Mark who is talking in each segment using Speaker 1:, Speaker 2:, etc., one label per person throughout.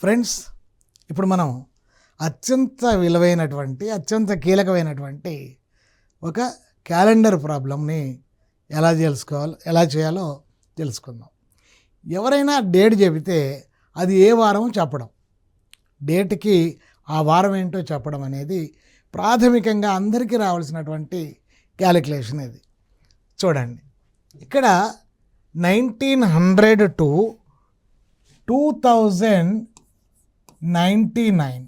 Speaker 1: Friends, ఇప్పుడు మనం అత్యంత విలువైనటువంటి అత్యంత కీలకమైనటువంటి ఒక క్యాలెండర్ ప్రాబ్లమ్ని ఎలా చేయాలో తెలుసుకుందాం. ఎవరైనా డేట్ చెబితే అది ఏ వారం చెప్పడం, డేట్కి ఆ వారం ఏంటో చెప్పడం అనేది ప్రాథమికంగా అందరికీ రావాల్సినటువంటి క్యాలిక్యులేషన్. ఇది చూడండి, ఇక్కడ 1900 to 2099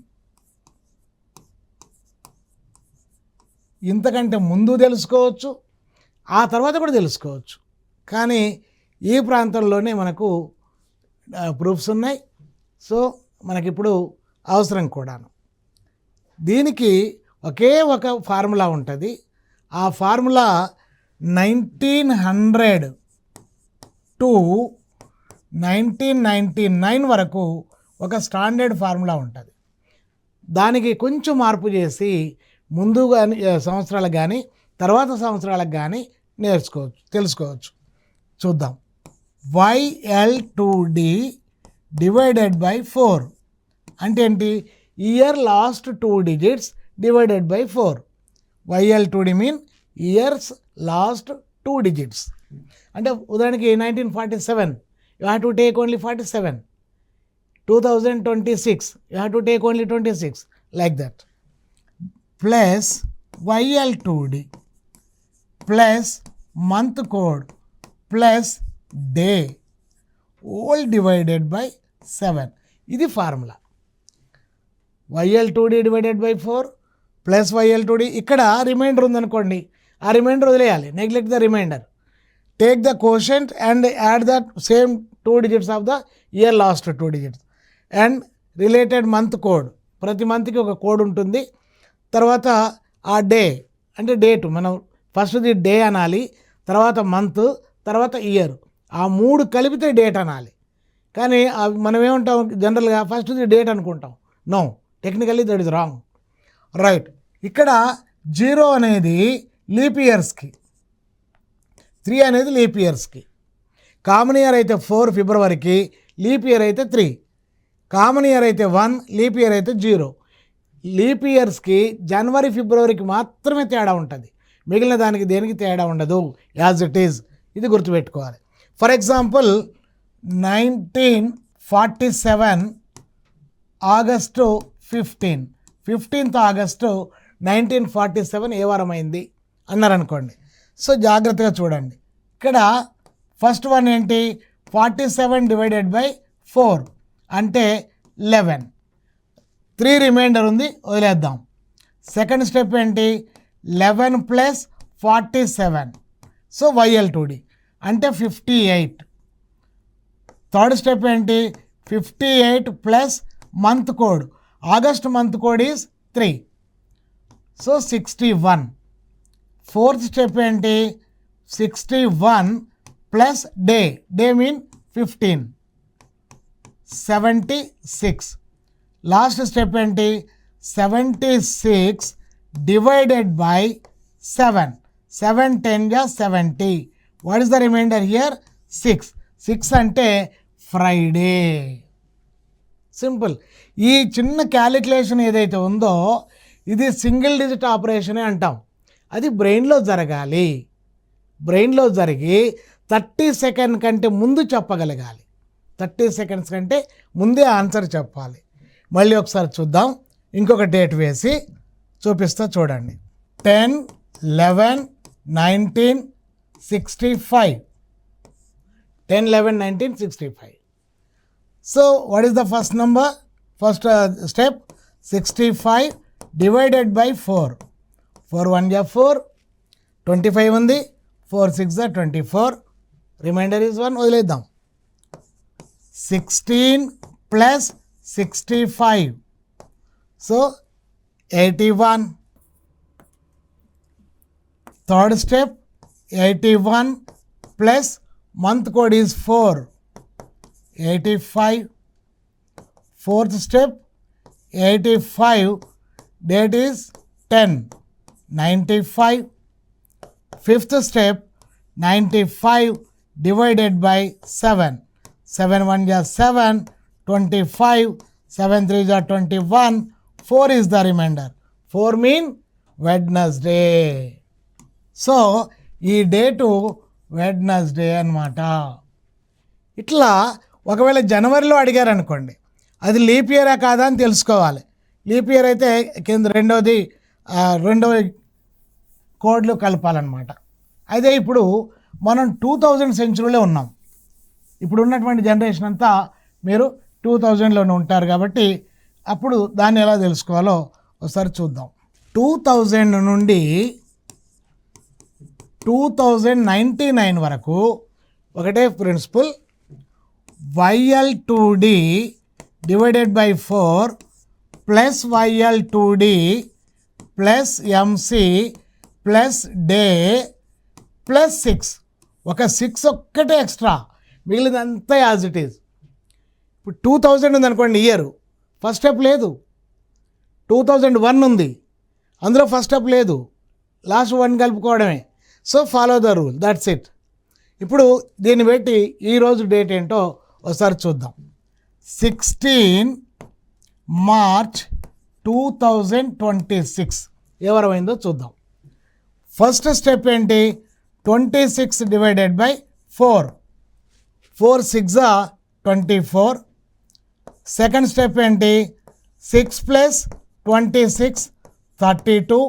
Speaker 1: ఇంతకంటే ముందు తెలుసుకోవచ్చు, ఆ తర్వాత కూడా తెలుసుకోవచ్చు. కానీ ఈ ప్రాంతంలోనే మనకు ప్రూఫ్స్ ఉన్నాయి. సో మనకిప్పుడు అవసరం కూడాను. దీనికి ఒకే ఒక ఫార్ములా ఉంటుంది. ఆ ఫార్ములా 1900 to 1999 వరకు ఒక స్టాండర్డ్ ఫార్ములా ఉంటుంది. దానికి కొంచెం మార్పు చేసి ముందు కానీ సంవత్సరాలకు కానీ తర్వాత సంవత్సరాలకు కానీ తెలుసుకోవచ్చు. చూద్దాం. YL2D డివైడెడ్ బై 4 అంటే ఏంటి? Year last 2 digits divided by 4. YL2D mean years last 2 digits. అంటే ఉదాహరణకి 1947 you have to take only 47. 2026 you have to take only 26, like that. Plus YL2D plus month code plus day whole divided by 7. ఇది formula. YL2D divided by 4 plus YL2D. ఇక్కడ reminder ఉందనుకోండి, ఆ remainder వదిలేయాలి. Neglect the remainder. Take the quotient and add the same 2 digits of the year last 2 digits and related month code. ప్రతి మంత్కి ఒక code ఉంటుంది. తర్వాత ఆ డే అంటే డేటు, మనం ఫస్ట్ది డే అనాలి, తర్వాత మంత్, తర్వాత ఇయర్. ఆ 3 కలిపితే డేట్ అనాలి. కానీ మనం ఏమంటాం జనరల్గా ఫస్ట్ది డేట్ అనుకుంటాం. No, technically that is wrong. Right. ఇక్కడ 0 అనేది లీప్ ఇయర్స్కి, 3 అనేది లీప్ ఇయర్స్కి. కామన్ ఇయర్ అయితే 4 ఫిబ్రవరికి, లీప్ ఇయర్ అయితే 3. కామన్ ఇయర్ అయితే 1, లీప్ ఇయర్ అయితే 0. లీప్ ఇయర్స్కి జనవరి ఫిబ్రవరికి మాత్రమే తేడా ఉంటుంది, మిగిలిన దానికి దేనికి తేడా ఉండదు, యాజ్ ఇట్ ఈజ్. ఇది గుర్తుపెట్టుకోవాలి. For example 1947 August 15th August 1947 ఏ వారం అయింది అన్నారనుకోండి. సో జాగ్రత్తగా చూడండి. ఇక్కడ ఫస్ట్ వన్ ఏంటి? 47 డివైడెడ్ బై 4 అంటే 11. 3 రిమైండర్ ఉంది, వదిలేద్దాం. సెకండ్ స్టెప్ ఏంటి? 11 ప్లస్ 47, సో YL2D అంటే 58. థర్డ్ స్టెప్ ఏంటి? 58 plus month code. August month code is 3, so 61. Fourth step ఏంటి? 61 plus day mean 15, 76. Last step ఏంటి? 76 divided by 7. 7 10 70. What is the remainder here? 6. 6 అంటే Friday. Simple. ఈ చిన్న calculation ఏదైతే ఉందో ఇది సింగిల్ డిజిట్ ఆపరేషనే అంటాం. అది బ్రెయిన్లో జరగాలి. బ్రెయిన్లో జరిగి 30 సెకండ్ కంటే ముందు చెప్పగలగాలి. 30 seconds కంటే ముందే ఆన్సర్ చెప్పాలి. మళ్ళీ ఒకసారి చూద్దాం. ఇంకొక డేట్ వేసి చూపిస్తా చూడండి. 10/11/1965. 10/11/1965. So what is the first number? First step 65 divided by 4. 4 1 4, 25 ఉంది. 4 6 24. రిమైండర్ ఈజ్ 1, వదిలేద్దాం. 16 plus 65, so 81. Third step 81 plus month code is 4, 85. Fourth step 85, date is 10, 95. Fifth step 95 divided by 7. 7 1 7, 25, 7 3 are 21, 4 is the remainder. 4 mean Wednesday. So ఈ date Wednesday అన్నమాట. ఇట్లా ఒకవేళ జనవరిలో అడిగారు అనుకోండి, అది లీప్ ఇయరా కాదా అని తెలుసుకోవాలి. లీప్ ఇయర్ అయితే కింద రెండవ కోడ్లు కలపాలన్నమాట. అయితే ఇప్పుడు మనం 2000 సెంచురీలో ఉన్నాం. ఇప్పుడు ఉన్నటువంటి జనరేషన్ అంతా మీరు 2000లోనే ఉంటారు కాబట్టి అప్పుడు దాన్ని ఎలా తెలుసుకోవాలో ఒకసారి చూద్దాం. 2000 నుండి 2099 వరకు ఒకటే principle, YL2D divided by 4 plus YL2D plus MC plus day plus 6. ఒక 6 ఒక్కటే ఎక్స్ట్రా, మిగిలినంతా యాజ్ ఇట్ ఈజ్. ఇప్పుడు 2000 ఉంది అనుకోండి, ఇయర్ ఫస్ట్ స్టెప్ లేదు. 2001 ఉంది, అందులో ఫస్ట్ స్టెప్ లేదు, లాస్ట్ 1 కలుపుకోవడమే. So follow the rule, that's it. ఇప్పుడు దీన్ని బట్టి ఈరోజు డేట్ ఏంటో ఒకసారి చూద్దాం. 16 మార్చ్ 2026 ఎవరమైందో చూద్దాం. ఫస్ట్ స్టెప్ ఏంటి? 26 డివైడెడ్ బై 4, 4 6 24. సెకండ్ స్టెప్ ఏంటి? 6 ప్లస్ 26 32.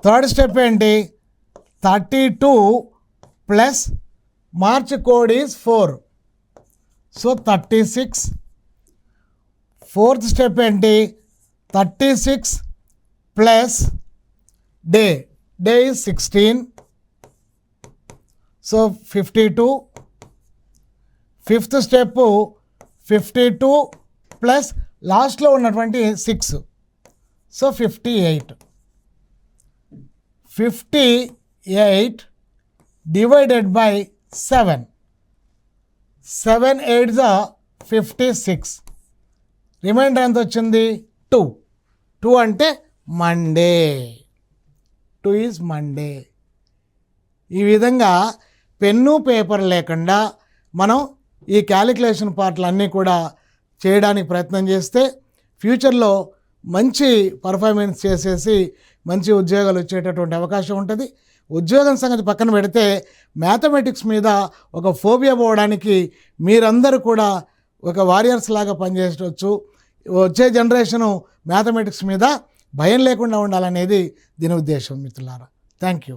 Speaker 1: థర్డ్ స్టెప్ ఏంటి? 32 plus March code is 4, so 36. Fourth step ఏంటి? 36 plus day is 16, so 52. Fifth step 52 plus లాస్ట్లో ఉన్నటువంటి 6, సో 58. 58 divided by 7, 7 8 56. రిమైండర్ ఎంత వచ్చింది? 2. 2 అంటే మండే. 2 is Monday. ఈ విధంగా పెన్ను పేపర్ లేకుండా మనం ఈ క్యాలిక్యులేషన్ పార్ట్లన్నీ కూడా చేయడానికి ప్రయత్నం చేస్తే ఫ్యూచర్లో మంచి పర్ఫార్మెన్స్ చేసేసి మంచి ఉద్యోగాలు వచ్చేటటువంటి అవకాశం ఉంటుంది. ఉద్యోగం సంగతి పక్కన పెడితే మ్యాథమెటిక్స్ మీద ఒక ఫోబియా పోవడానికి మీరందరూ కూడా ఒక వారియర్స్ లాగా పనిచేయవచ్చు. వచ్చే జనరేషను మ్యాథమెటిక్స్ మీద భయం లేకుండా ఉండాలనేది దీని ఉద్దేశం మిత్రులారా. Thank you.